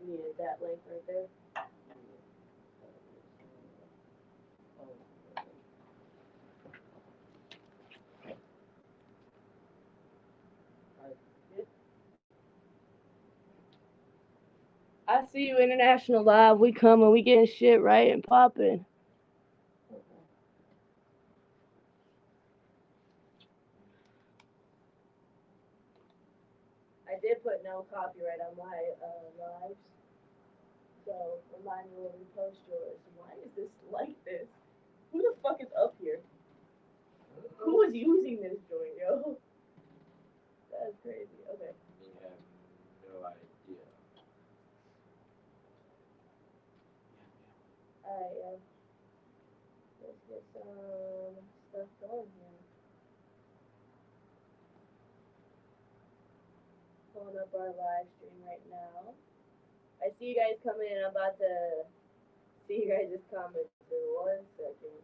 needed that link right there. I see you international live. We coming. We getting shit right and popping. I did put no copyright on my lives, so remind me when we post yours. Why is this like this? Who the fuck is up here? Who is using this joint, yo? That's crazy. Okay. We have no idea. Alright, yeah. Let's get some stuff going here. Pulling up our live stream right now. I see you guys coming in. I'm about to see you guys' comments in 1 second.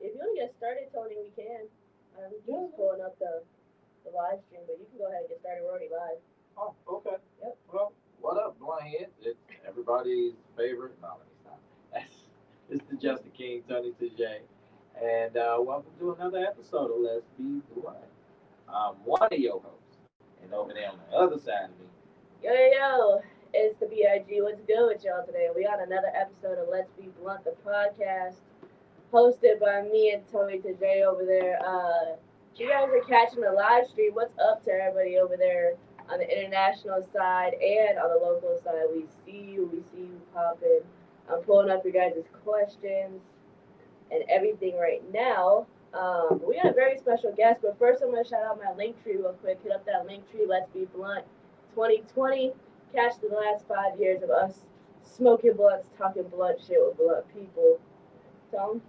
If you want to get started, Tony, we can. I'm just pulling up the live stream, but you can go ahead and get started. We're already live. Oh, okay. Yep. Well, what up, Blindhead? It's everybody's favorite. No, let me stop. It's the Justin King, Tony TJ. And welcome to another episode of Let's Be Blunt. I'm one of your hosts. And over there on the other side of me. Yo, yo, yo. It's the B.I.G. What's good with y'all today? We on another episode of Let's Be Blunt, the podcast, hosted by me and Tony TJ over there. You guys are catching the live stream. What's up to everybody over there on the international side and on the local side? We see you popping. I'm pulling up your guys' questions and everything right now. We got a very special guest, but first I'm going to shout out my link tree real quick. Hit up that link tree, Let's Be Blunt 2020. Catch the last 5 years of us smoking blunts, talking blunt shit with blunt people. Tom?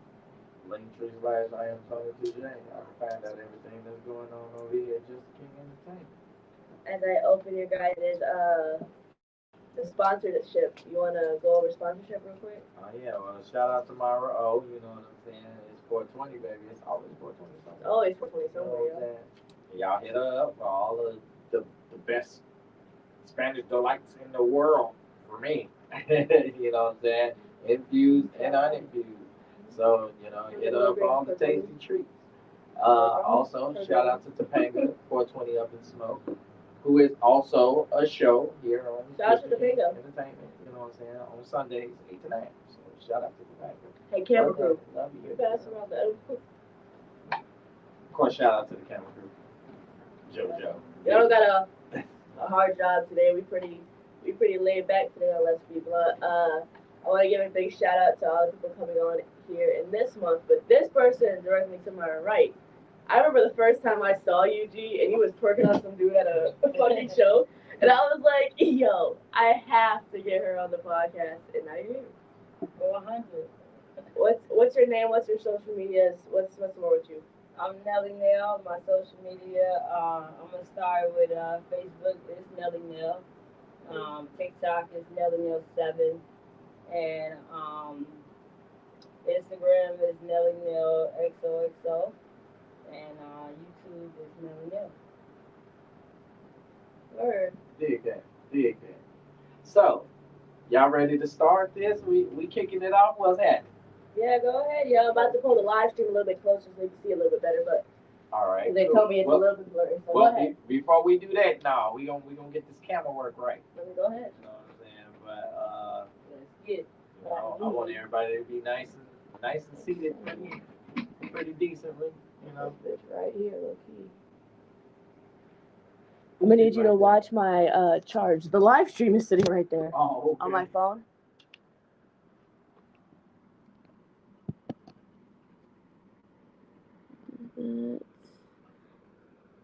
Linktree / I am Tony TJ. I can find out everything that's going on over here at Just King Entertainment. As I open your guys' the sponsorship, you want to go over sponsorship real quick? Oh, yeah. Well, shout out to Myra O. You know what I'm saying? It's 420, baby. It's always 420 somewhere. Always 420 You know somewhere, what I'm saying? Y'all hit her up for all of the best Spanish delights in the world for me. You know what I'm saying? Infused and uninfused. So, hit her up for all the tasty treats. Also, shout out to Topanga, 420 Up in Smoke, who is also a show here on Shout out to Topanga Entertainment, you know what I'm saying, on Sundays, 8 to 9. So, shout out to Topanga. Hey, camera crew. Love you. Pass around the Of course, shout out to the camera crew. JoJo. Y'all got a hard job today. We pretty laid back today on Let's Be Blunt. I want to give a big shout out to all the people coming on here in this month. But this person directly to my right, I remember the first time I saw you, G, and you was twerking on some dude at a fucking show, and I was like, yo, I have to get her on the podcast. And now you're here. 400. What's your name? What's your social medias? What's more with you? I'm Nelly Nail. My social media, I'm gonna start with Facebook. It's Nelly Nail. TikTok is Nelly Nail 7, and Instagram is Nelly Nail XOXO, and YouTube is Nelly Nail. Word. Dig that. So, y'all ready to start this? We kicking it off? What's happening? Yeah, go ahead. Yeah, I'm about to pull the live stream a little bit closer so you can see a little bit better, but all right. they told me it's a little bit blurry. So well, go ahead. Before we do that, no, we gonna get this camera work right. Let me go ahead. You know what I'm saying? But let's get. I want everybody to be nice and seated, pretty decently. You know. This bitch right here, low key. I'm gonna need you to watch my charge. The live stream is sitting right there. Oh, okay. On my phone.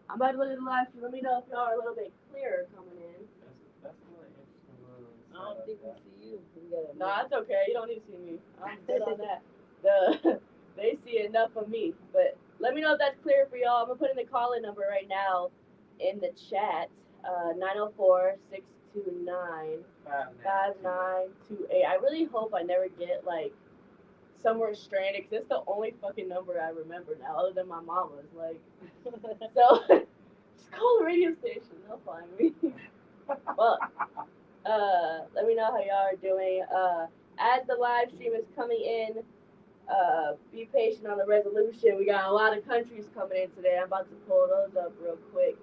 I'm about to look at the live stream. Let me know if y'all are a little bit clearer coming in. That's really interesting. I don't think we see you. No, that's okay. You don't need to see me. I'm good on that. They see enough of me. But let me know if that's clear for y'all. I'm gonna put in the call-in number right now in the chat. 904-629-5928. I really hope I never get like somewhere stranded because it's the only fucking number I remember now, other than my mama's. Like, so just call the radio station; they'll find me. But let me know how y'all are doing. As the live stream is coming in, be patient on the resolution. We got a lot of countries coming in today. I'm about to pull those up real quick.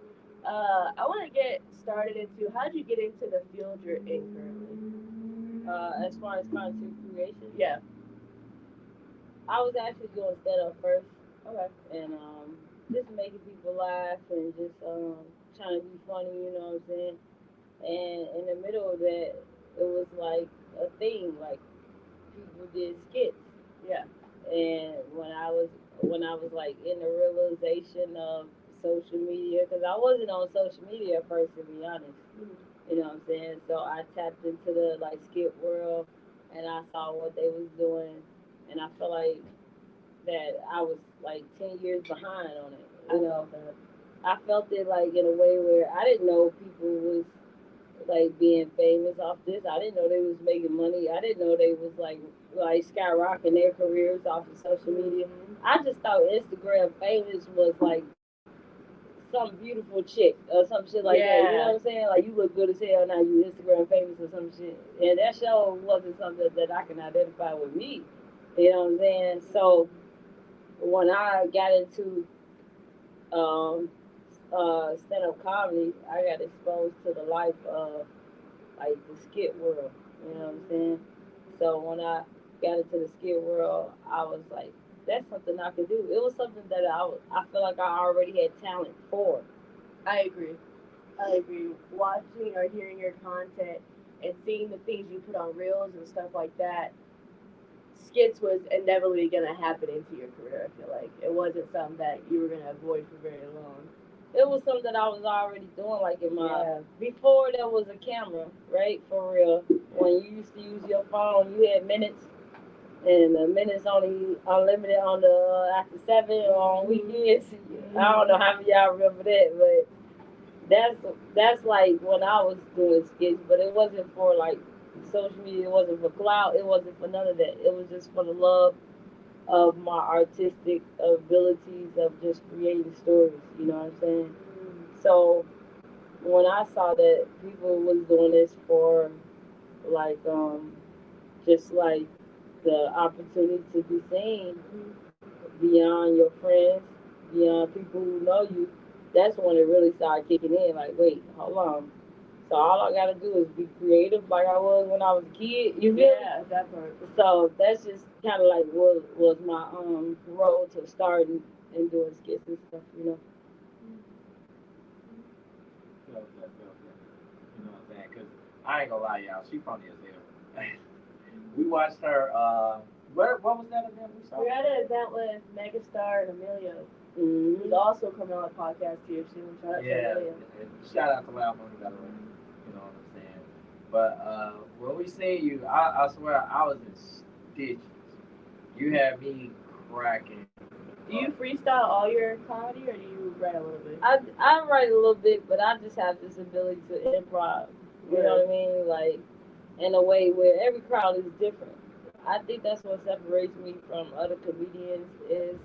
I want to get started into how did you get into the field you're in currently? As far as content creation, Yeah. I was actually doing stand-up first, Okay. and just making people laugh and just trying to be funny, you know what I'm saying? And in the middle of that, it was like a thing, like people did skits. Yeah. And when I was like in the realization of social media, because I wasn't on social media at first, to be honest. You know what I'm saying? So I tapped into the like skit world, and I saw what they was doing, and I felt like that I was like 10 years behind on it. You know, I felt it like in a way where I didn't know people was like being famous off this. I didn't know they was making money. I didn't know they was like skyrocketing their careers off of social media. I just thought Instagram famous was like some beautiful chick or some shit like that. You know what I'm saying? Like you look good as hell now, you Instagram famous or some shit. And that show wasn't something that I can identify with me. You know what I'm saying? So when I got into um stand up comedy, I got exposed to the life of like the skit world. You know what I'm saying? So when I got into the skit world, I was like, that's something I could do. It was something that I feel like I already had talent for. I agree. I agree. Watching or hearing your content and seeing the things you put on reels and stuff like that, skits was inevitably gonna happen into your career. I feel like it wasn't something that you were gonna avoid for very long. It was something that I was already doing, like in my Yeah. before there was a camera, right? For real. When you used to use your phone, you had minutes, and the minutes only unlimited on the after 7 or on weekends. I don't know how many y'all remember that, but that's that's like when I was doing skits, but it wasn't for like social media. It wasn't for clout. It wasn't for none of that. It was just for the love of my artistic abilities of just creating stories. You know what I'm saying? So when I saw that people was doing this for like just like the opportunity to be seen beyond your friends, beyond people who know you, that's when it really started kicking in. Like, wait, hold on. So all I gotta do is be creative, like I was when I was a kid. You feel? Yeah, that part. So that's just kind of like what was my role to start and doing skits and stuff. You know. You know what I'm saying? Because I ain't gonna lie, y'all. She funny as hell. We watched her. What was that again? We saw. We're at an event with Megastar and Amelia, Mm-hmm. who's also coming on a podcast here soon. Shout out to Yeah. Amelia. Shout out to Loud Money, by the way. You know what I'm saying? But when we seen you, I swear I was in stitches. You had me cracking. Do you freestyle all your comedy, or do you write a little bit? I write a little bit, but I just have this ability to improv. You know what I mean? Like in a way where every crowd is different. I think that's what separates me from other comedians is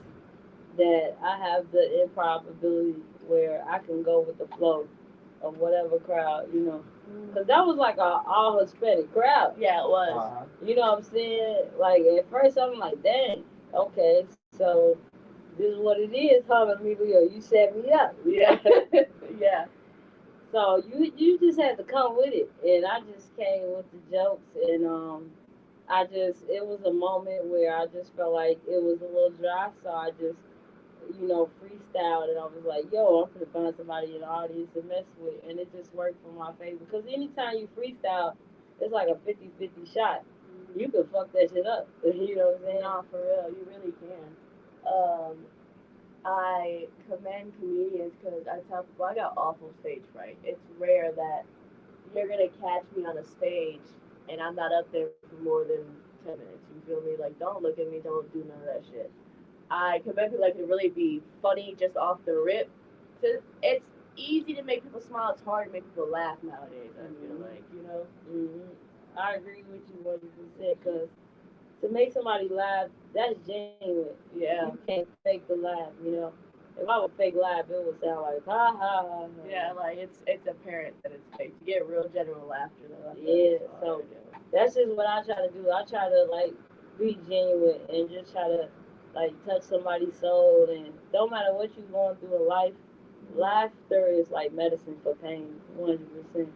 that I have the improv ability where I can go with the flow of whatever crowd, you know. Because that was like a all Hispanic crowd. Yeah, it was. You know what I'm saying? Like at first I'm like, dang, okay, so this is what it is, huh, Emilio? You set me up. Yeah. Yeah. So you just had to come with it, and I just came with the jokes, and I just it was a moment where I just felt like it was a little dry, so I just freestyled, and I was like, yo, I'm gonna find somebody in the audience to mess with, and it just worked for my favor. Because anytime you freestyle, it's like a 50-50 shot. You can fuck that shit up. You know what I'm saying? Nah, for real, you really can. Um, I commend comedians because I tell people I got awful stage fright. It's rare that you're gonna catch me on a stage and I'm not up there for more than 10 minutes. You feel me? Like, don't look at me, don't do none of that shit. I commend people that can really be funny just off the rip. It's easy to make people smile. It's hard to make people laugh nowadays. I feel like, you know. I agree with you 100% because to make somebody laugh, that's genuine. You Yeah. can't fake the laugh, you know. If I would fake laugh, it would sound like ha ha ha. Yeah, like it's apparent that it's fake. To get real genuine laughter though. Yeah, so that's just what I try to do. I try to like be genuine and just try to like touch somebody's soul. And no matter what you're going through in life, laughter is like medicine for pain, 100%.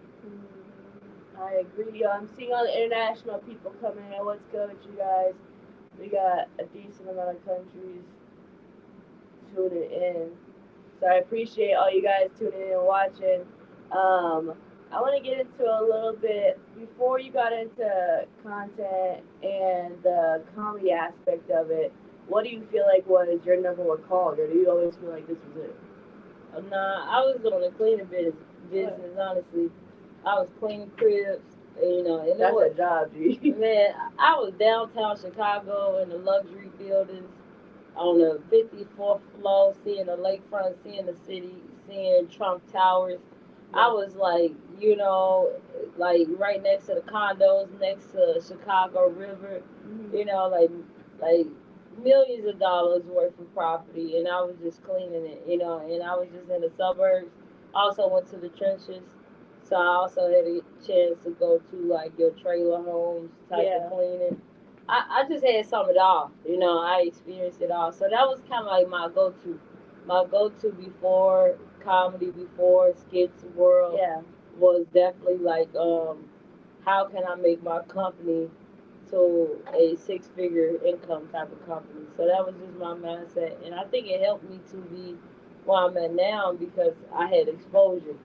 I agree. Yo, I'm seeing all the international people coming in. What's good with you guys? We got a decent amount of countries tuning in. So I appreciate all you guys tuning in and watching. I want to get into a little bit before you got into content and the comedy aspect of it. What do you feel like was your number one call, or do you always feel like this was it? Nah, I was doing the cleaning business, honestly. I was cleaning cribs, you know, and it That's was, a job, G. man, I was downtown Chicago in the luxury buildings on the 54th floor, seeing the lakefront, seeing the city, seeing Trump Towers. I was like, you know, like right next to the condos, next to Chicago River, you know, like millions of dollars worth of property, and I was just cleaning it, you know, and I was just in the suburbs. Also went to the trenches, so I also had a chance to go to like your trailer homes type Yeah. of cleaning. I just had some of it all, you know. I experienced it all, so that was kind of like my go-to before comedy, before skits world Yeah. was definitely like, how can I make my company to a six-figure income type of company? So that was just my mindset, and I think it helped me to be where I'm at now because I had exposure.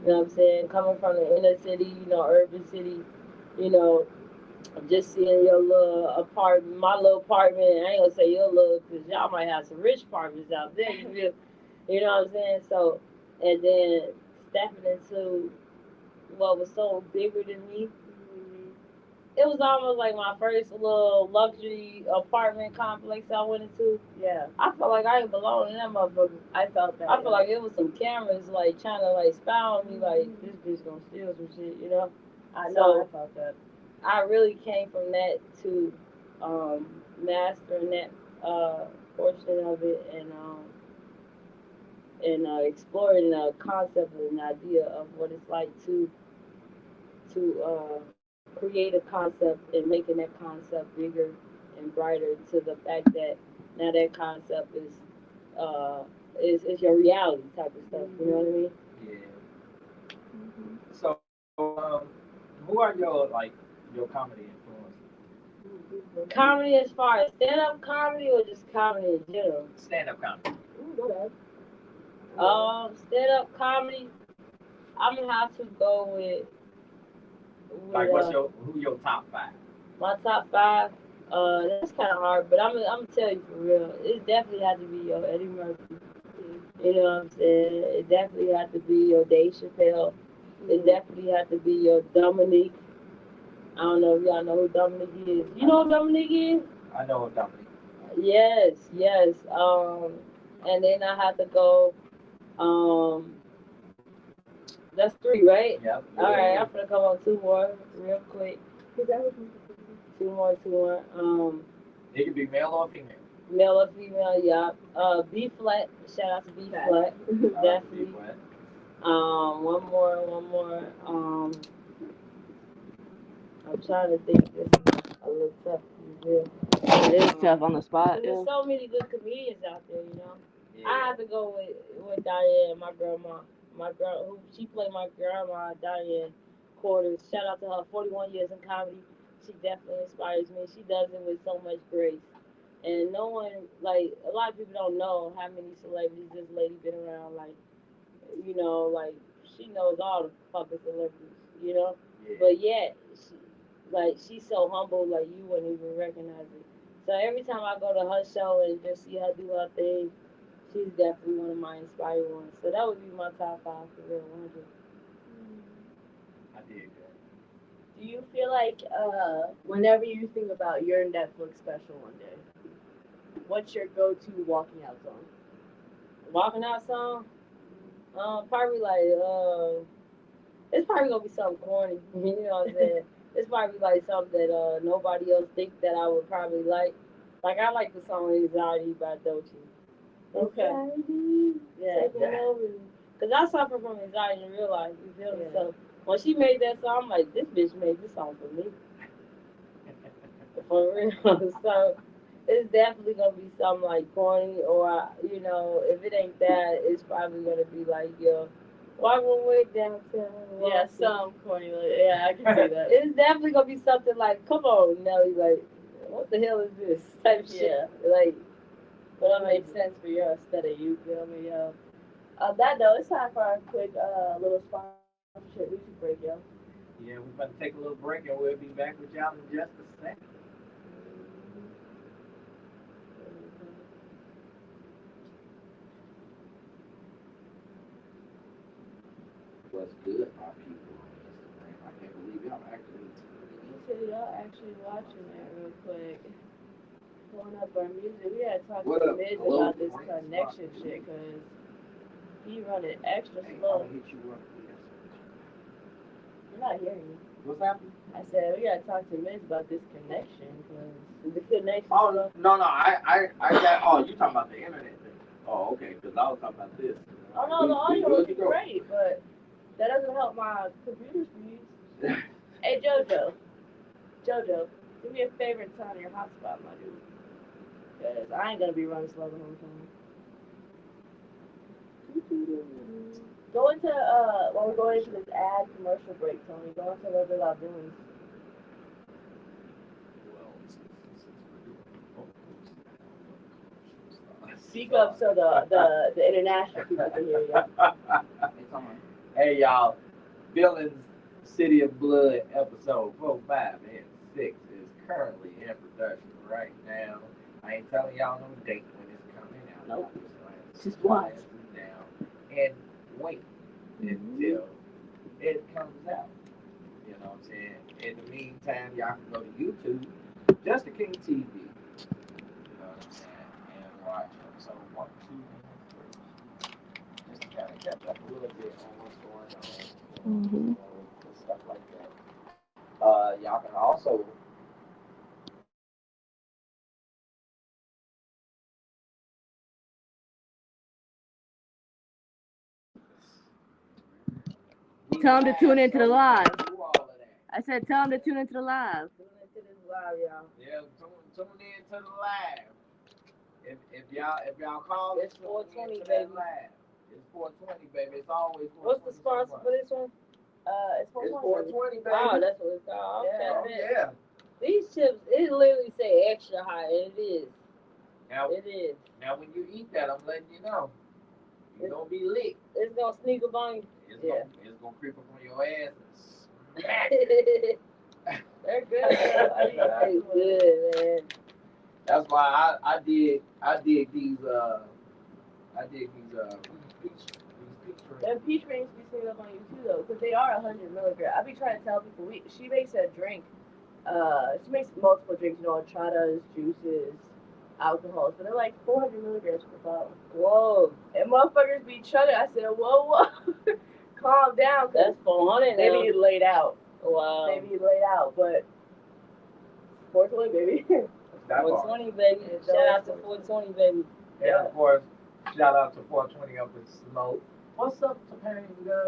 You know what I'm saying? Coming from the inner city, you know, urban city, you know, just seeing your little apartment, my little apartment. I ain't gonna say your little, cause y'all might have some rich apartments out there. You know what I'm saying? So, and then stepping into what was so bigger than me, it was almost like my first little luxury apartment complex I went into. Yeah. I felt like I didn't belong in that motherfucker. I felt that. I felt like it was some cameras like trying to like spy on me, like this bitch gonna steal some shit, you know? I know. So I felt that. I really came from that to mastering that portion of it and exploring the concept and an idea of what it's like to create a concept and making that concept bigger and brighter to the fact that now that concept uh is your reality type of stuff. You know what I mean? Yeah. So, who are your your comedy influences? Comedy as far as stand up comedy or just comedy in general? Stand up comedy. Go ahead. Stand up comedy. I'm gonna have to go with Like, who your top five? my top five. That's kind of hard, but I'm gonna tell you for real. It definitely had to be your Eddie Murphy. You know what I'm saying? It definitely had to be your Dave Chappelle. It definitely had to be your Dominique. I don't know if y'all know who Dominique is. You know who Dominique is? I know who Dominique. Yes, yes. And then I had to go. Um, that's three, right? Yep. All right, I'm gonna come on two more real quick. Two more. It could be male or female. Male or female, yeah. B flat. Shout out to B flat. Definitely. B-flat. One more. I'm trying to think. This is a little tough. It is tough on the spot. There's so many good comedians out there, you know. Yeah. I have to go with Diane, my grandma. My girl, who she played my grandma, Diane Quarters. Shout out to her. 41 years in comedy. She definitely inspires me. She does it with so much grace. And no one, like, a lot of people don't know how many celebrities this lady been around. Like, you know, like, she knows all the fucking celebrities, you know? Yeah. But yet, she's so humble, like, you wouldn't even recognize it. So every time I go to her show and just see her do her thing, she's definitely one of my inspired ones. So that would be my top five for real, 100. I dig that. Do you feel like whenever you think about your Netflix special one day, what's your go-to walking out song? Walking out song, probably like it's probably gonna be something corny. You know what I'm saying? It's probably like something that nobody else think that I would probably like. Like I like the song "Anxiety" by Doechii. Okay. Yeah, Taking over. cause I suffer from anxiety in real life. You feel me? Yeah. So when she made that song, I'm like, this bitch made this song for me, for real. So it's definitely gonna be something like corny, or you know, if it ain't that, it's probably gonna be like, yo, walking way downtown. Yeah, Walking. some corny. Yeah, I can see that. It's definitely gonna be something like, come on, Nelly, like, what the hell is this type shit? Yeah. Like, But it makes sense for your aesthetic, you feel me, yo? On that note, it's time for our quick little sponsorship music break, yo. Yeah, we're about to take a little break and we'll be back with y'all in just a second. What's good, my people on Instagram? I can't believe y'all actually tuning You said y'all actually watching that real quick. Pulling up our music. We gotta talk What to up, Miz Global about this Ranks connection Spot? shit, cause he running extra in. Hey, I'm slow. gonna hit you up. We're not hearing you. What's happening? I said we gotta talk to Miz about this connection, cause the connection. Oh slow. no, I got. Oh, you talking about the internet thing? Oh, okay, because I was talking about this. Oh no, the audio would be great, but that doesn't help my computer speeds. Hey Jojo, do me a favor and turn on your hotspot, my dude. Cause I ain't gonna be running slow the whole time. Go into while we're going into this ad commercial break, Tony. Go into Little Bit About Doings. Speak up so the international people can hear you. Hey y'all, Villains City of Blood episode 4, 5, and 6 is currently in production right now. I ain't telling y'all no date when it's coming out. Nope. Just watch it down and wait until it comes out. You know what I'm saying? In the meantime, y'all can go to YouTube, Just the King TV. You know what I'm saying? And watch episode 1, 2, and 3. Just to kind of catch up a little bit on what's going on. Mm-hmm. And stuff like that. Y'all can also Tell them to tune into the live. do all of that. I said tell them to tune into the live. Tune into this live, y'all. Yeah, tune in to the live. If y'all call It's 420, baby. baby. Live. It's 420, baby. It's always 420. What's the sponsor for this one? It's It's 420. 420, baby. Oh, that's what it's called. Okay. Yeah. Oh, yeah. These chips, it literally say extra hot, and it is. Now, It is. now when you eat that, I'm letting you know. You're gonna be lit. It's gonna sneak up on you. It's gonna creep up on your ass and smack. They're good. They good, man. That's why I dig these peach rings. Them peach rings be sneaking up on you too, though, because they are 100 milligrams. I be trying to tell people, she makes a drink. She makes multiple drinks, you know, horchatas, juices, alcohols, but they're like 400 milligrams per bottle. Whoa, And motherfuckers be chugging. I said, whoa, calm down. that's 400 They now. be laid out. Wow. They be laid out, but 420, baby. That part. 420, baby. Yeah, Shout out to 420, baby. And of course, shout out to 420 up in Smoke. What's up, Topanga?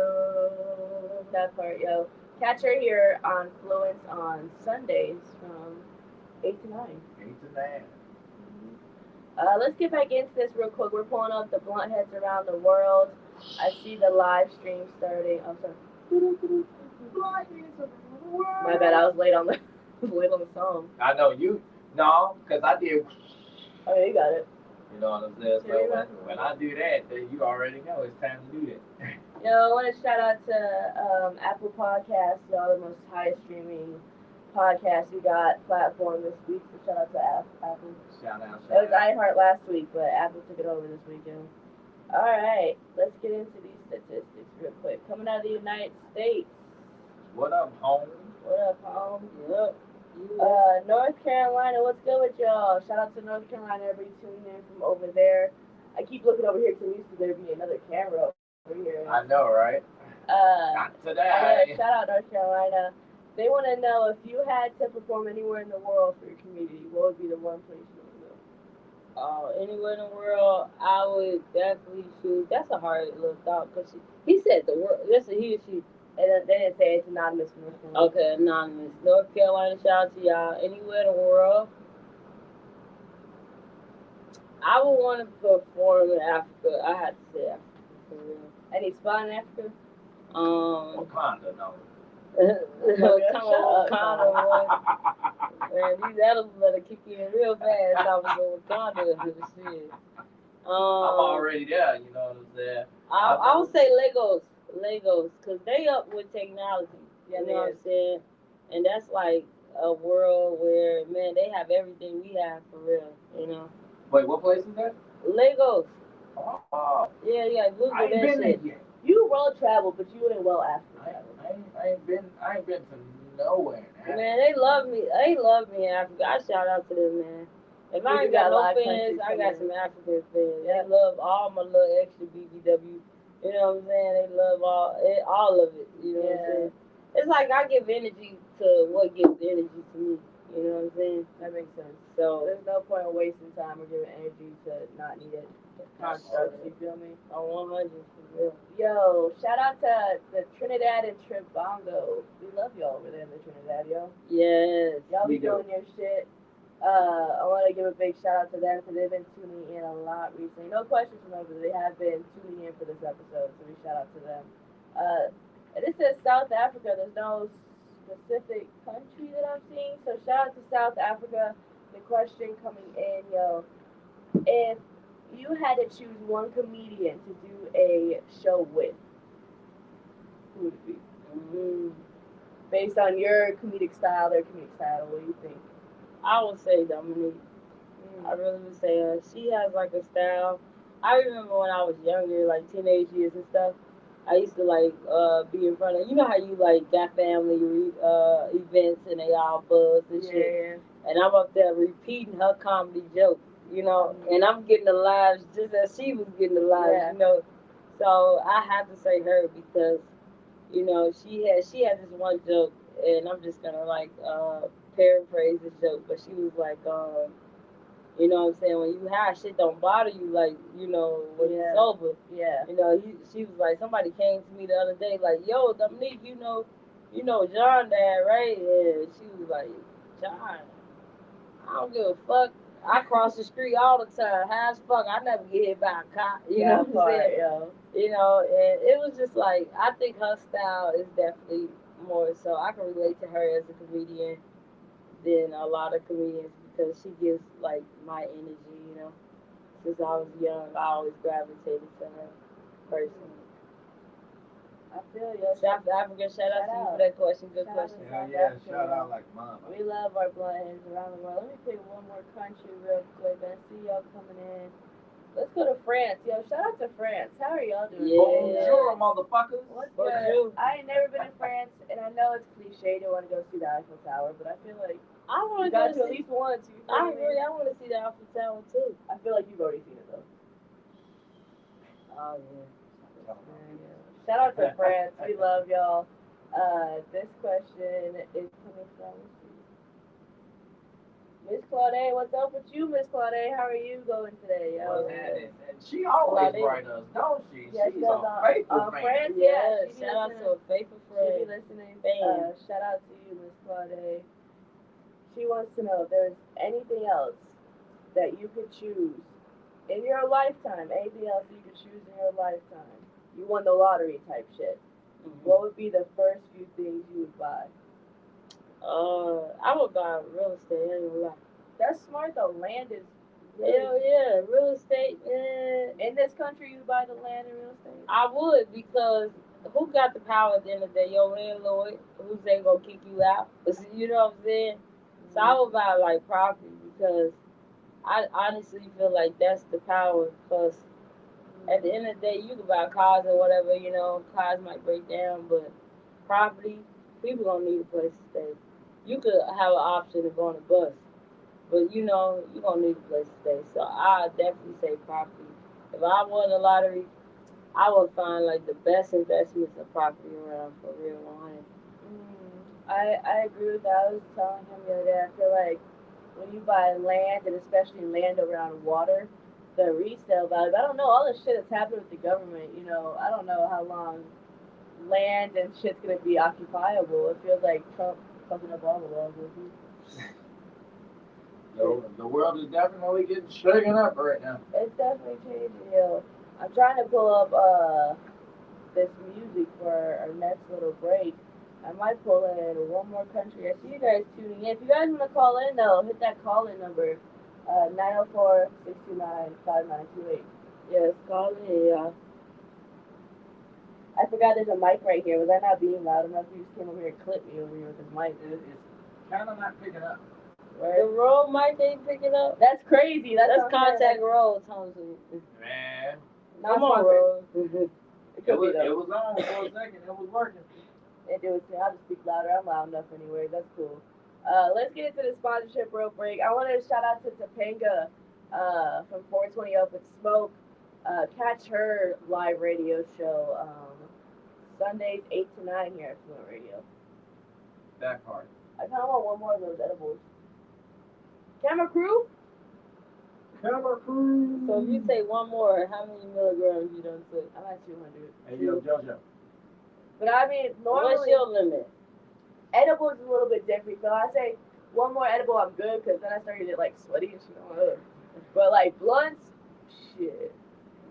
That part, yo. Catch her here on Fluence on Sundays from 8 to 9. 8 to 9. Let's get back into this real quick. We're pulling up the blunt heads around the world. I see the live stream starting. I'm sorry. My bad. I was late on the song. I know you. No, because I did. Oh, yeah, you got it. You know what I'm saying? So when I do that, then you already know it's time to do that. Yo, I want to shout out to Apple Podcasts, y'all, the most highest streaming podcast we got platform this week. So shout out to Apple. Shout out. It was iHeart last week, but Apple took it over this weekend. All right, let's get into these statistics real quick. Coming out of the United States. What up, home? What up, home? Yep. North Carolina, what's good with y'all? Shout out to North Carolina, everybody tuning in from over there. I keep looking over here because there used to be another camera over here. I know, right? Not today. shout out North Carolina. They want to know if you had to perform anywhere in the world for your community, what would be the one place you want to go? Anywhere in the world, I would definitely choose. That's a hard little thought because he said the world. That's a he or she. And they didn't say it's anonymous from North Carolina. Okay, anonymous. North Carolina, shout out to y'all. Anywhere in the world, I would want to perform in Africa. I had to say Africa for real. Any spot in Africa? Wakanda, no. Come on, Wakanda, boy. Man, these animals better kick in real fast. I was in Wakanda and shit. I'm already there, you know what I'm saying? I would say Legos, cause they up with technology. Yeah, You know what I'm saying? And that's like a world where man, they have everything we have for real. You know? Wait, what place is that? Legos. Oh, Yeah, Google I ain't that been there shit. yet. You world travel, but you ain't well Africa. I ain't been to nowhere. Man, they love me. They love me in Africa. I shout out to them, man. If I ain't got no fans, I got some African fans. They love all my little extra BBW. You know what I'm saying? They love all of it. You know what I'm saying? It's like I give energy to what gives energy to me. You know what I'm saying? That makes sense. So there's no point in wasting time or giving energy to not needed constructs. You feel me? On 100 for real. Yo, shout out to the Trinidad and Tribongo. We love y'all over there in the Trinidad, yo. Yes. Y'all be doing your shit. I want to give a big shout out to them because they've been tuning in a lot recently. No questions from them, but they have been tuning in for this episode, so we shout out to them. And this says South Africa. There's no specific country that I'm seeing, so shout out to South Africa. The question coming in, yo, if you had to choose one comedian to do a show with, who would it be? Mm-hmm. Based on your comedic style, their comedic style, what do you think? I would say Dominique. I really would say her. She has like a style. I remember when I was younger, like teenage years and stuff. I used to like be in front of you know how you like got family events and they all buzz and shit. Yeah. And I'm up there repeating her comedy jokes, you know, and I'm getting the laughs just as she was getting the laughs, you know. So I have to say her because, you know, she has this one joke and I'm just gonna like paraphrase this joke, but she was like, you know what I'm saying, when you high, shit don't bother you like, you know, when you're sober. Yeah. You know, she was like, somebody came to me the other day, like, yo, Dominique, you know John dad, right? And she was like, John, I don't give a fuck. I cross the street all the time. High as fuck. I never get hit by a cop. You know what I'm saying? Yeah. You know, and it was just like, I think her style is definitely more so. I can relate to her as a comedian than a lot of comedians because she gives like my energy, you know. Since I was young, I always gravitated to her personally. I feel you. South Africa, shout out to you for that question. Good question. Yeah, shout out like mom. We love our blood heads around the world. Let me pick one more country real quick. I see y'all coming in. Let's go to France. Yo, shout out to France. How are y'all doing? Bonjour, motherfuckers. What's good? I ain't never been to France, and I know it's cliche to want to go see the Eiffel Tower, but I feel like I want to go to at least once. I agree. I want to see the Eiffel Tower too. I feel like you've already seen it though. Oh yeah. Shout out to France. We love y'all. This question is coming from Miss Claude. What's up with you, Miss Claude? How are you going today? What's happening? She always writes us, don't she? Yeah, she's a faithful fan. France, yeah. Shout out to a faithful friend. She be listening. Shout out to you, Miss Claude. She wants to know if there's anything else that you could choose in your lifetime. Anything else you could choose in your lifetime? You won the lottery type shit. Mm-hmm. What would be the first few things you would buy? I would buy real estate. I ain't gonna lie. That's smart though. Land is hell yeah, real estate. In this country, you buy the land and real estate. I would because who got the power at the end of the day? Your landlord, who's ain't gonna kick you out. You know what I'm saying? Mm-hmm. So I would buy like property because I honestly feel like that's the power. Plus, at the end of the day, you can buy cars or whatever. You know, cars might break down, but property, people gonna need a place to stay. You could have an option of going to bus, but you know, you're gonna need a place to stay. So I definitely say property. If I won the lottery, I would find like the best investments of property around for real 100. I agree with that. I was telling him the other day. I feel like when you buy land, and especially land around water, the resale value. I don't know all the shit that's happened with the government. I don't know how long land and shit's gonna be occupiable. It feels like Trump fucking up all the laws. The world is definitely getting shaken up right now. It's definitely changing. I'm trying to pull up this music for our next little break. I might pull in one more country. I see you guys tuning in. If you guys want to call in, though, hit that call-in number, 904-629-5928. Yes, call in, y'all. I forgot there's a mic right here. Was I not being loud enough? You just came over here and clipped me over here with this mic. It's kind of not picking up. Right? The road mic ain't picking up. That's crazy. That's contact road, Thompson. Man. Come on, road. It was on for a second. It was working. I'll just speak louder. I'm loud enough anyway. That's cool. Let's get into the sponsorship real break. I want to shout out to Topanga from 420 Up with Smoke. Catch her live radio show Sundays 8 to 9 here at Fluent Radio. That part. I kind of want one more of those edibles. Camera crew? Camera crew. So if you take one more, how many milligrams you done took? I'm at 200. Hey, yo, JoJo. But I mean, normally... What's your limit? Edible is a little bit different. So I say one more edible, I'm good, because then I started to get like sweaty and shit. But like blunts, shit.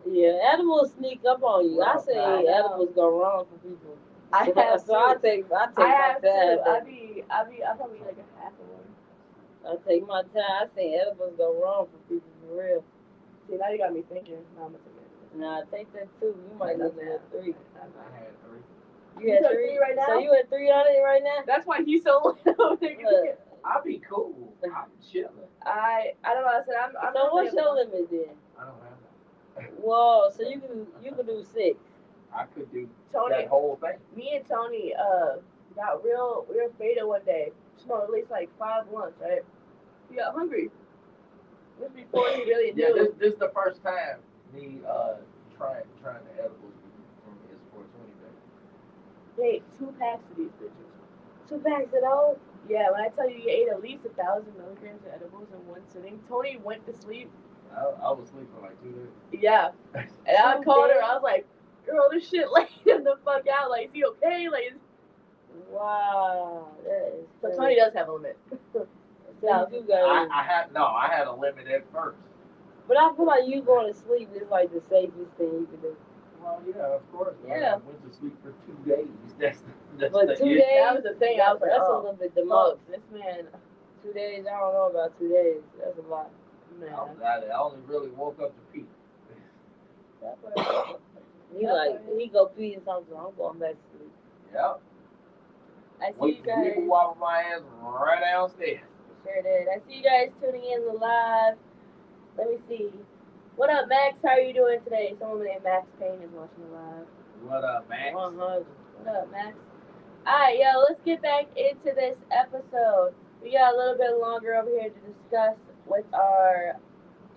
Yeah, edibles sneak up on you. I say edibles go wrong for people. I take my time. I probably like a half of one. I take my time. I say edibles go wrong for people for real. See, now you got me thinking. Now I'm gonna take it. Nah, take that too. You might live at 3. I had 3. You had 3 right now? So you at 3 on it right now? That's why he's so low. I'll be cool. I'm chilling. I don't know. I said I'm so what's your limit then? I don't have that. Whoa, so you can do 6. I could do Tony, that whole thing. Me and Tony got real faded one day. Smoked at least like 5 blunts, right? He got hungry. This before he really knew. Yeah, this is the first time me trying the edibles from his 420 day. They ate 2 packs of these bitches. 2 packs at all? Yeah, when I tell you he ate at least 1,000 milligrams of edibles in one sitting, Tony went to sleep. I was asleep for like 2 days. Yeah. And I called her, I was like, girl, this shit laid him the fuck out. Like, is he okay? Like, wow. That is so Tony does have a limit. No, you guys. I had a limit at first. But I feel like you going to sleep is like the safest thing you can do. Well, yeah, of course. Yeah. I went to sleep for 2 days. That's but 2 days, that was the thing. I was like, that's a little bit the most. This man, 2 days, I don't know about 2 days. That's a lot. Man. I only really woke up to pee. He go pee and something. I'm going back to sleep. Yep. I see you guys. Wobble my ass right downstairs. Sure did. I see you guys tuning in live. Let me see. What up, Max? How are you doing today? Someone named Max Payne is watching live. What up, Max? 100. What up, Max? Alright, yo, let's get back into this episode. We got a little bit longer over here to discuss with our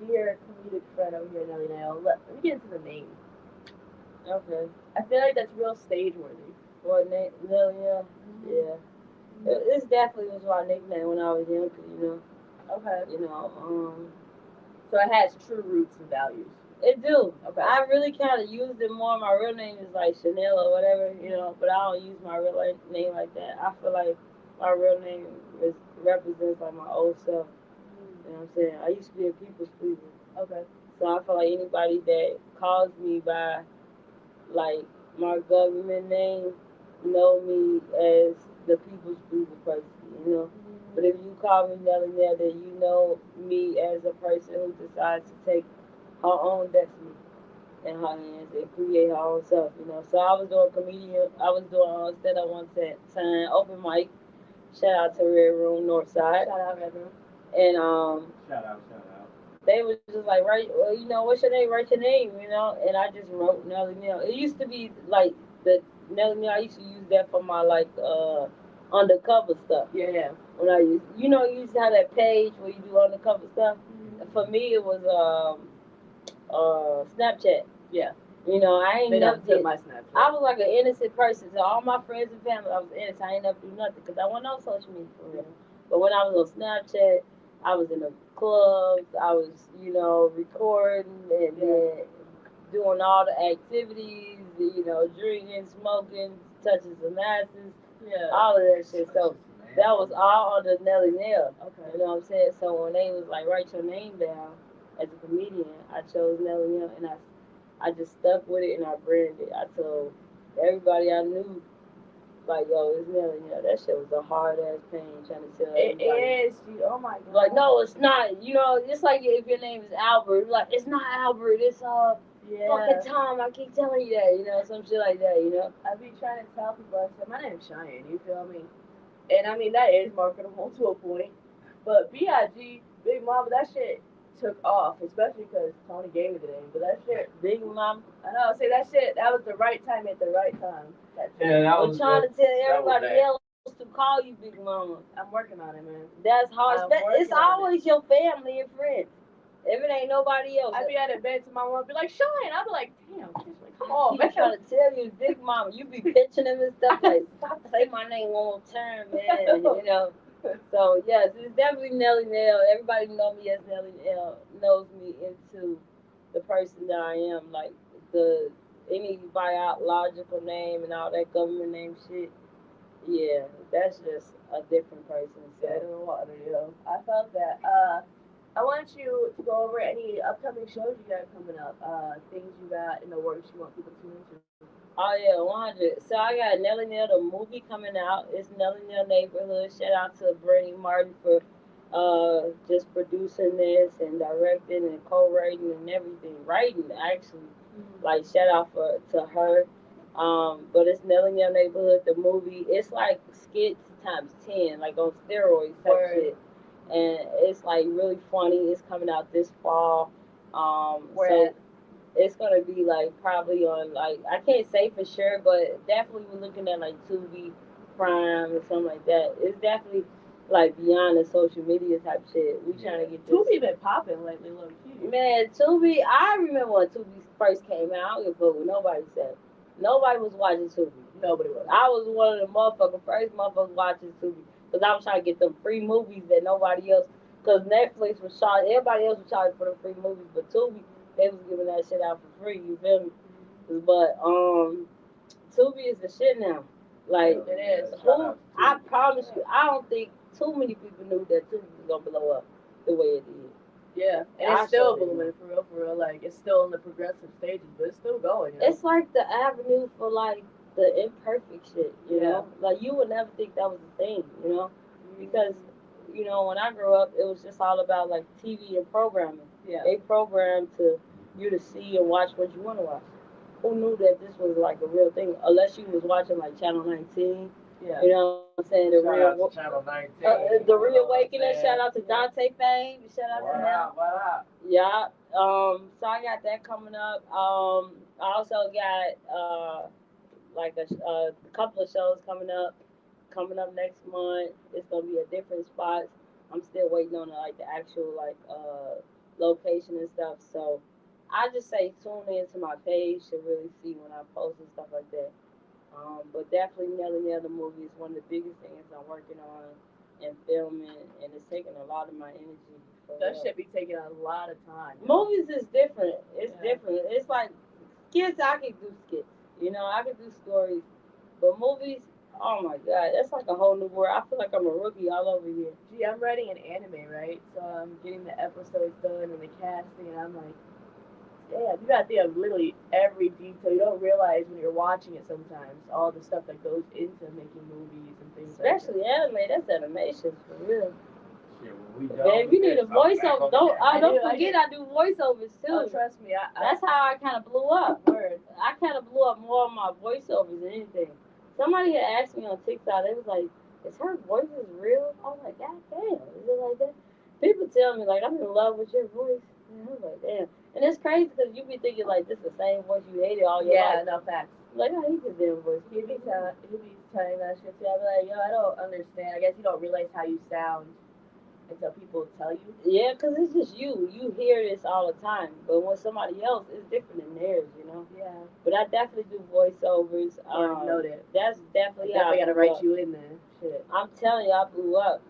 dear comedic friend over here, Nelly Nail. Let me get into the name. Okay. I feel like that's real stage worthy. What name? Nelly Nail? Yeah. This definitely was my nickname when I was younger, you know. Okay. You know, so it has true roots and values. It do. Okay. I really kind of used it more. My real name is like Chanel or whatever, you know, but I don't use my real name like that. I feel like my real name represents like my old self. You know what I'm saying? I used to be a people's pleaser. Okay. So I feel like anybody that calls me by like my government name know me as the people's pleaser person, you know. But if you call me Nelly Nail, then you know me as a person who decides to take her own destiny in her hands and create her own self, you know. So I was doing stand-up one time, open mic. Shout out to Red Room Northside. Shout out Red Room. And Shout out. they was just like, well, you know, what's your name? Write your name, you know. And I just wrote Nelly Nail. It used to be like the Nelly Nail. I used to use that for my like undercover stuff. Yeah. When you used to have that page where you do undercover stuff. Mm-hmm. For me, it was Snapchat. Yeah. You know, I ain't They never don't took did. my Snapchat. I was like an innocent person. So all my friends and family, I was innocent. I ain't never do nothing because I wasn't on social media for real. But when I was on Snapchat, I was in the clubs. I was, recording and then doing all the activities. Drinking, smoking, touching some asses, Yeah. all of that shit. So that was all under Nelly Nail. Okay. You know what I'm saying? So when they was like, write your name down as a comedian, I chose Nelly Nail and I just stuck with it and I branded it. I told everybody I knew, like, yo, it's Nelly Nail. That shit was a hard ass pain trying to tell It everybody. is. Oh my god. Like, no, it's not. It's like if your name is Albert. Like, it's not Albert. It's Yeah. fucking Tom. I keep telling you that. Some shit like that. I be trying to tell people, I said, my name's Cheyenne, you feel me? And I mean, that is marketable to a point. But B.I.G, Big Mama, that shit took off, especially because Tony gave me the name. But that shit, Big Mama. I know, say that shit, that was the right time at the right time. Yeah, that I'm was trying to tell everybody that. else to call you Big Mama. I'm working on it, man. That's hard. I'm working It's on always your family and friends. If it ain't nobody else. I be at a bed to my mom, be like, Cheyenne. I'll be like, damn, she's like, come on, I man. keep trying to tell you, Big Mama. You be pitching him and stuff like, stop say my name one more time, man. So yes, it's definitely Nelly Nail. Everybody know me as Nelly Nail. Knows me into the person that I am. Like any biological name and all that government name shit. Yeah, that's just a different person. Dead in So. the water, I felt that. I want you to go over any upcoming shows you got coming up, things you got in the works you want people to tune into. Oh yeah, 100. So I got Nelly Nail the movie coming out. It's Nelly Nail Neighborhood. Shout out to Brittany Martin for just producing this and directing and co-writing and everything. Writing actually, like shout out to her. But it's Nelly Nail Neighborhood the movie. It's like skits times 10, like on steroids type shit. And it's like really funny. It's coming out this fall. So it's gonna be like probably on like I can't say for sure, but definitely we're looking at like Tubi, Prime, or something like that. It's definitely like beyond the social media type shit. We trying to get this. Tubi been popping lately, low key. Man, Tubi. I remember when Tubi first came out. I don't give a fuck what nobody said. Nobody was watching Tubi. Nobody was. I was one of the first motherfuckers watching Tubi because I was trying to get them free movies that nobody else. Because Netflix was charging, everybody else was charging for the free movies, but Tubi they was giving that shit out for free. You feel me? But Tubi is the shit now. Like it is. I promise you, I don't think too many people knew that Tubi was gonna blow up the way it did. Yeah, and it's still booming for real. Like it's still in the progressive stages, but it's still going. It's like the avenue for like the imperfect shit, you know. Like you would never think that was a thing, because when I grew up, it was just all about like TV and programming. Yeah, they programmed to you to see and watch what you want to watch. Who knew that this was like a real thing? Unless you was watching like Channel 19. Yeah. You know what I'm saying? Channel 19. The Reawakening. Shout out to Dante Fame. Shout out to him. What up? Yeah. So I got that coming up. I also got like a couple of shows coming up next month. It's gonna be at different spots. I'm still waiting on like the actual like location and stuff. So I just say tune into my page to really see when I post and stuff like that. But definitely Nelly Nail the movie is one of the biggest things I'm working on and filming, and it's taking a lot of my energy. That should be taking a lot of time. Movies is different. It's different. It's like skits. I can do skits. I can do stories, but movies. Oh my god, that's like a whole new world. I feel like I'm a rookie all over here. Gee, I'm writing an anime, right? So I'm getting the episodes done and the casting, and I'm like, damn, you gotta think of literally every detail. You don't realize when you're watching it sometimes, all the stuff that goes into making movies and things especially like that. anime, that's animation for real. Shit, Babe, you need a voiceover. Don't forget I do voiceovers too. Oh, trust me, that's how I kind of blew up. Word. I kind of blew up more on my voiceovers than anything. Somebody had asked me on TikTok, they was like, is her voice real? I was like, God damn, is it like that? People tell me, like, I'm in love with your voice. And I was like, damn. And it's crazy because you be thinking, like, this is the same voice you hated all your life. Yeah, no facts. Like, I hate this damn voice. He be telling that shit too. I be like, yo, I don't understand. I guess you don't realize how you sound until people tell you. Yeah, because it's just you. You hear this all the time. But when somebody else, it's different than theirs, Yeah. But I definitely do voiceovers. Noted. That's definitely how Definitely I gotta blew write up. you in there. Shit. I'm telling you, I blew up,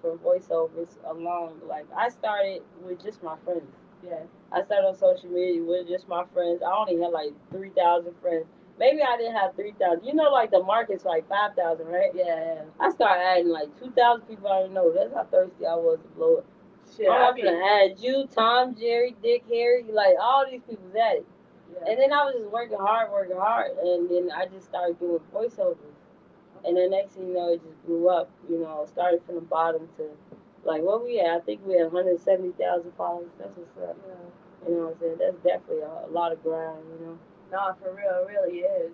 from voiceovers alone. Like, I started with just my friends. Yeah. I started on social media with just my friends. I only had like 3,000 friends. Maybe I didn't have 3,000. Like the market's like 5,000, right? Yeah. I started adding like 2,000 people I didn't know. That's how thirsty I was to blow up. Shit. I'm gonna add you, Tom, Jerry, Dick, Harry, like all these people's at it. Yeah. And then I was just working hard, and then I just started doing voiceovers. And then next thing you know, it just blew up. Started from the bottom to like what we had. I think we had 170,000 followers. That's what's up. Yeah. You know what I'm saying? That's definitely a lot of grind. No, for real, it really is.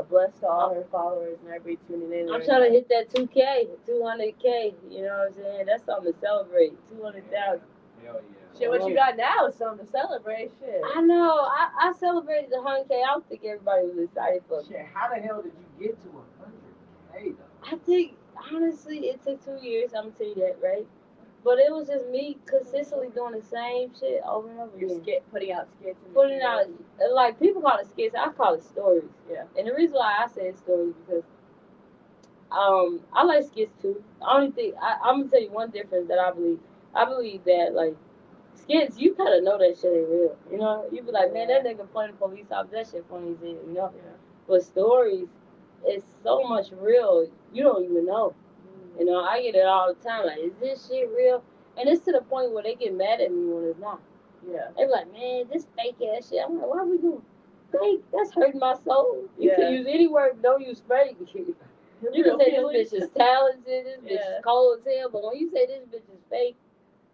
Blessed to all her followers and everybody tuning in. I'm trying to hit that 2K, 200K. You know what I'm saying? That's something to celebrate. 200,000. Hell yeah. Shit, what you got now is something to celebrate. Shit. I know. I celebrated the 100K. I don't think everybody was excited for me. Shit, how the hell did you get to 100K though? I think, honestly, it took 2 years. I'm going to tell you that, right? But it was just me consistently doing the same shit over and over again. Putting out skits. Putting out, like, people call it skits. I call it stories. Yeah. And the reason why I say stories because I like skits too. Only thing I'm gonna tell you one difference that I believe. I believe that like skits, you kind of know that shit ain't real. You be like, man, that nigga playing police officer, that shit funny as hell. Yeah. But stories, it's so much real. You don't even know. I get it all the time. Like, is this shit real? And it's to the point where they get mad at me when it's not. Yeah. They be like, man, this fake ass shit. I'm like, why are we doing fake? That's hurting my soul. You can use any word, but don't use fake. You can say this bitch is talented, this bitch is cold as hell, but when you say this bitch is fake,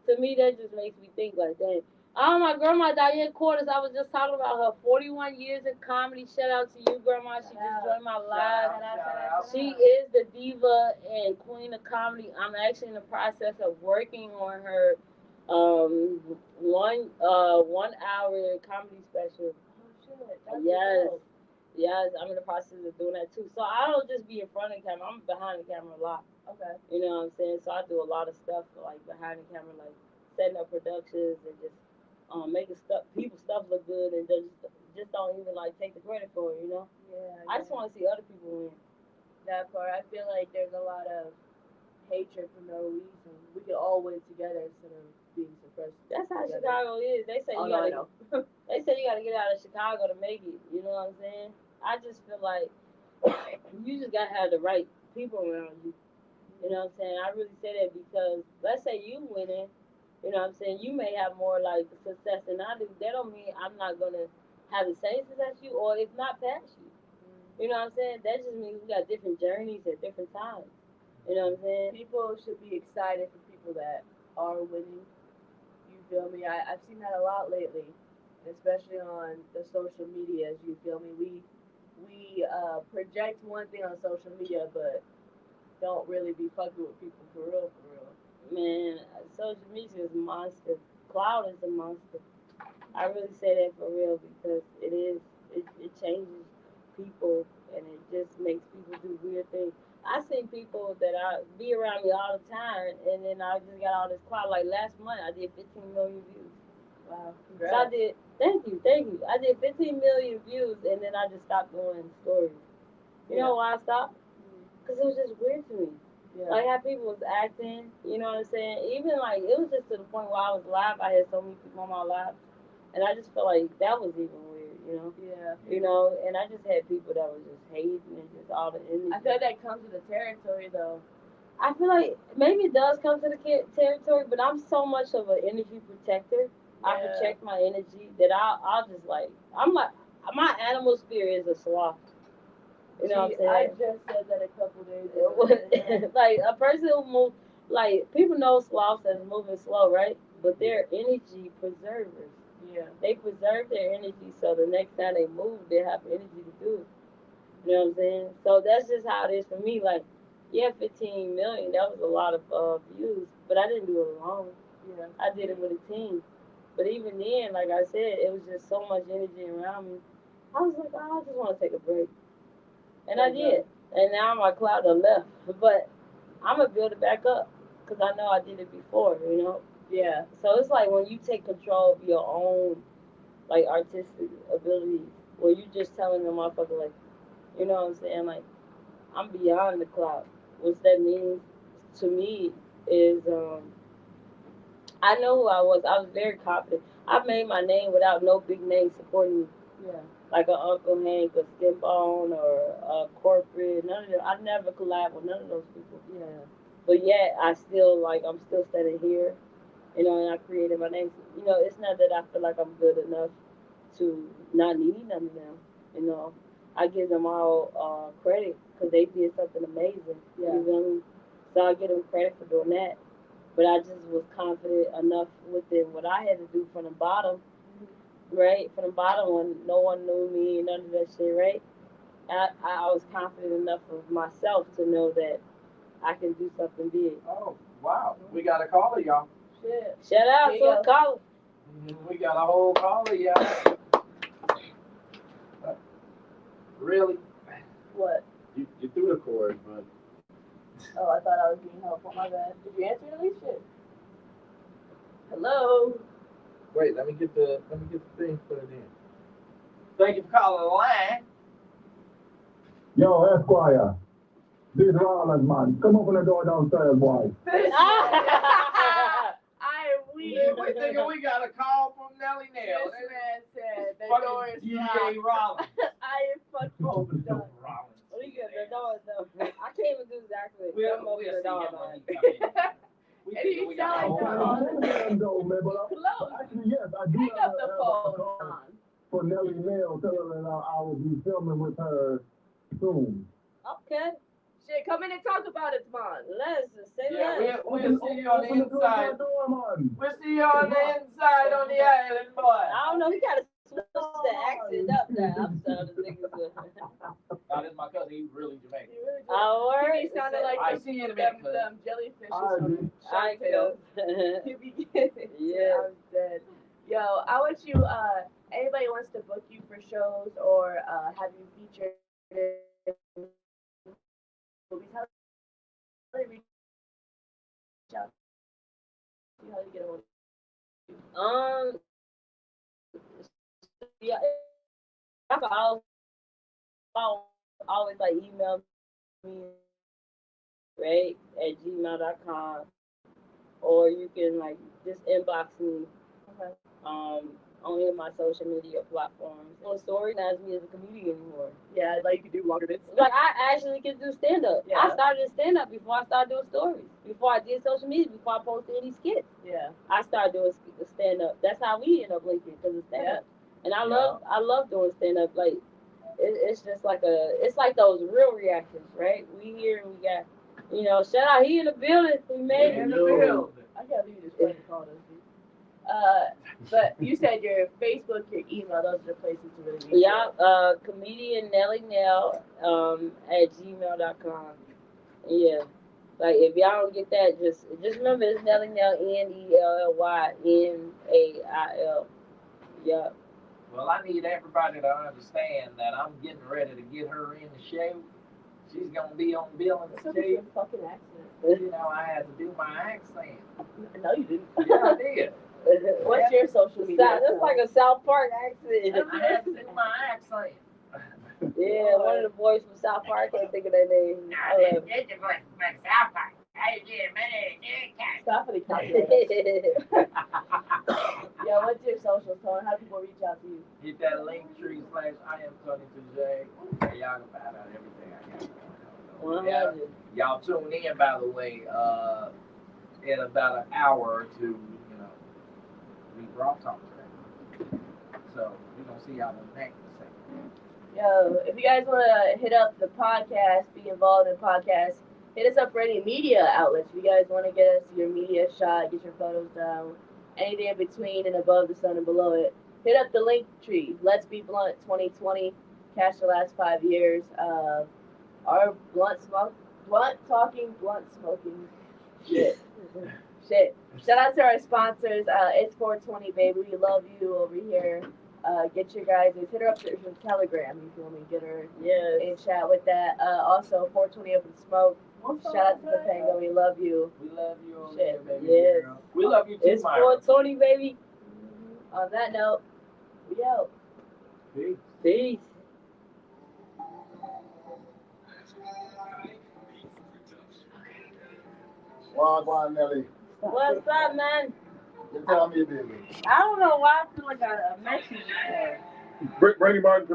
to me that just makes me think like that. Oh, my grandma Diane Quarters, I was just talking about her 41 years in comedy. Shout out to you, grandma. She just joined my live. She is the diva and queen of comedy. I'm actually in the process of working on her um 1 hour comedy special. Yes. Yes, I'm in the process of doing that too. So I don't just be in front of the camera. I'm behind the camera a lot. Okay. You know what I'm saying? So I do a lot of stuff like behind the camera, like setting up productions and just making stuff look good, and just don't even like take the credit for it. Yeah. I just want to see other people win. That part. I feel like there's a lot of hatred for no reason. We can all win together instead of being suppressed. That's how together. Chicago is. They say I know. they say you gotta get out of Chicago to make it. You know what I'm saying? I just feel like you just gotta have the right people around you. You know what I'm saying? I really say that because let's say you winning, you know what I'm saying? You may have more like success than I do. That don't mean I'm not gonna have the same success as you, or if not past you. You know what I'm saying? That just means we got different journeys at different times. You know what I'm saying? People should be excited for people that are winning. You feel me? I've seen that a lot lately, especially on the social medias. You feel me? We project one thing on social media, but don't really be fucking with people for real, for real. Man, social media is a monster. Cloud is a monster. I really say that for real because it is. It changes people and it just makes people do weird things. I see people that I be around me all the time, and then I just got all this cloud. Like last month, I did 15 million views. Wow, congrats. So I did. Thank you. I did 15 million views, and then I just stopped doing stories. You know why I stopped? Because it was just weird to me. Yeah. Like how people was acting, you know what I'm saying? Even like it was just to the point where I was live. I had so many people on my live, and I just felt like that was even weird. Yeah. And I just had people that was just hating and just all the energy. I feel like that comes with the territory though. I feel like maybe it does come to the territory, but I'm so much of an energy protector. Yeah. I protect my energy that I'll just like I'm like my animal spirit is a sloth. You know what I'm saying? I just said that a couple days ago. Like a person who moves, like people know sloths as moving slow, right? But they're energy preservers. Yeah. They preserve their energy so the next time they move, they have energy to do it. You know what I'm saying? So that's just how it is for me. Like, yeah, 15 million, that was a lot of views, but I didn't do it alone. Yeah. I did it with a team. But even then, like I said, it was just so much energy around me. I was like, oh, I just want to take a break. And I did. And now my cloud are left. But I'm going to build it back up because I know I did it before. Yeah. So it's like when you take control of your own, like, artistic abilities, where you just telling the motherfucker like, you know what I'm saying? Like, I'm beyond the clout. What that means to me is I know who I was. I was very confident. I made my name without no big name supporting me. Yeah. Like an Uncle Hank or Skip On or a corporate. None of them. I never collab with none of those people. Yeah. But yet I still I'm still standing here, and I created my name. It's not that I feel like I'm good enough to not need none of them. You know, I give them all credit because they did something amazing. Yeah. You feel me? So I give them credit for doing that. But I just was confident enough within what I had to do from the bottom, right? From the bottom when no one knew me and none of that shit, right? I was confident enough of myself to know that I can do something big. Oh, wow. We got a caller, y'all. Shit. Shout out Here to you the go. caller. We got a whole caller, y'all. Really? What? You threw the chord, but. Oh, I thought I was being helpful. My bad. Did you answer at least? Shit. Hello. Wait, let me get the thing put it in. Thank you for calling the line. Yo, Esquire. This Rollins, man. Come open the door downstairs, boy. I am weak. We thinking we got a call from Nelly Nail. This man said the Fucking door is DJ locked. Rollins. I am fucking Open the done. door, Rollins. We got the door though. I can't even do exactly. We'll Come open see the door, him man. when he come in. We And thinking he we got a sound whole like caller. Close. Actually, yes, I do Hang have up the a phone. call for Nelly Nail. Tell her that I will be filming with her soon. Okay. Shit, come in and talk about it, man. Let's say Yeah, that. we'll see you on the inside. Door, man. We'll see you on the inside on the island, boy. I don't know. He got to switch the accent up now. I'm sorry, the niggas. Now, this is my cousin. He's really Jamaican. You really do. Our word. He sounded like I see you in a minute, cuz. them jellyfish I or agree. something. Shark Tale. You be getting Yeah. I'm dead. Yo, I want you, anybody wants to book you for shows or have you featured in movies, how do they reach out to you? How do you get a hold Yeah. I can always like email me, right, at gmail.com, or you can like just inbox me Okay. on any of my social media platforms. Well, story recognize me as a comedian anymore. Yeah, like you can do longer bits. Like I actually can do stand up. Yeah. I started stand up before I started doing stories. Before I did social media. Before I posted any skits. Yeah. I started doing stand up. That's how we end up linking because of stand up. And I love doing stand up. Like it's just like it's like those real reactions, right? We here and we got, shout out, he in the building. We made In it. the building. I can't believe you just fucking called us, dude. But you said your Facebook, your email, those are the places to really reach Yeah, Comedian NELLY NAIL at gmail.com. Yeah. Like if y'all don't get that, just remember it's Nelly Nail, NELLYNAIL. Yeah. Well, I need everybody to understand that I'm getting ready to get her in the show. She's gonna be on Bill and That's a Steve. fucking accent. I had to do my accent. No, you didn't. Yeah, I did. What's your social media? It's like a South Park accent. I had to do my accent. Yeah, one of the boys from South Park, I can't think of their name. I love it. It's the voice from South Park. I get money. Stop for the calculator. Yeah, what's your social tone? How do people reach out to you? Hit that link tree / I am Tony J. And y'all can find out everything I got going on. Yeah. Y'all tune in, by the way, in about an hour or two, we brought talk today. So we're gonna see y'all in the next segment. Yo, if you guys want to hit up the podcast, be involved in the podcast, hit us up for any media outlets. If you guys want to get us your media shot, get your photos down, anything in between and above the sun and below it, hit up the link tree. Let's Be Blunt 2020. Cash the last 5 years. Our blunt talking, blunt smoking shit. Shit. Shout out to our sponsors. It's 420, baby. We love you over here. Get your guys, hit her up to her Telegram. You feel me? Get her in chat with that. Also, 420 Open Smoke. Shout out to the Pango. We love you. We love you over Shit. here, baby. Yes. Girl. We love you too, It's Myra. 420, baby. On that note, we out. Peace. Peace. Wagwan Nelly. What's up, man? You tell me, baby. I don't know why I feel like a message. Brady Martin.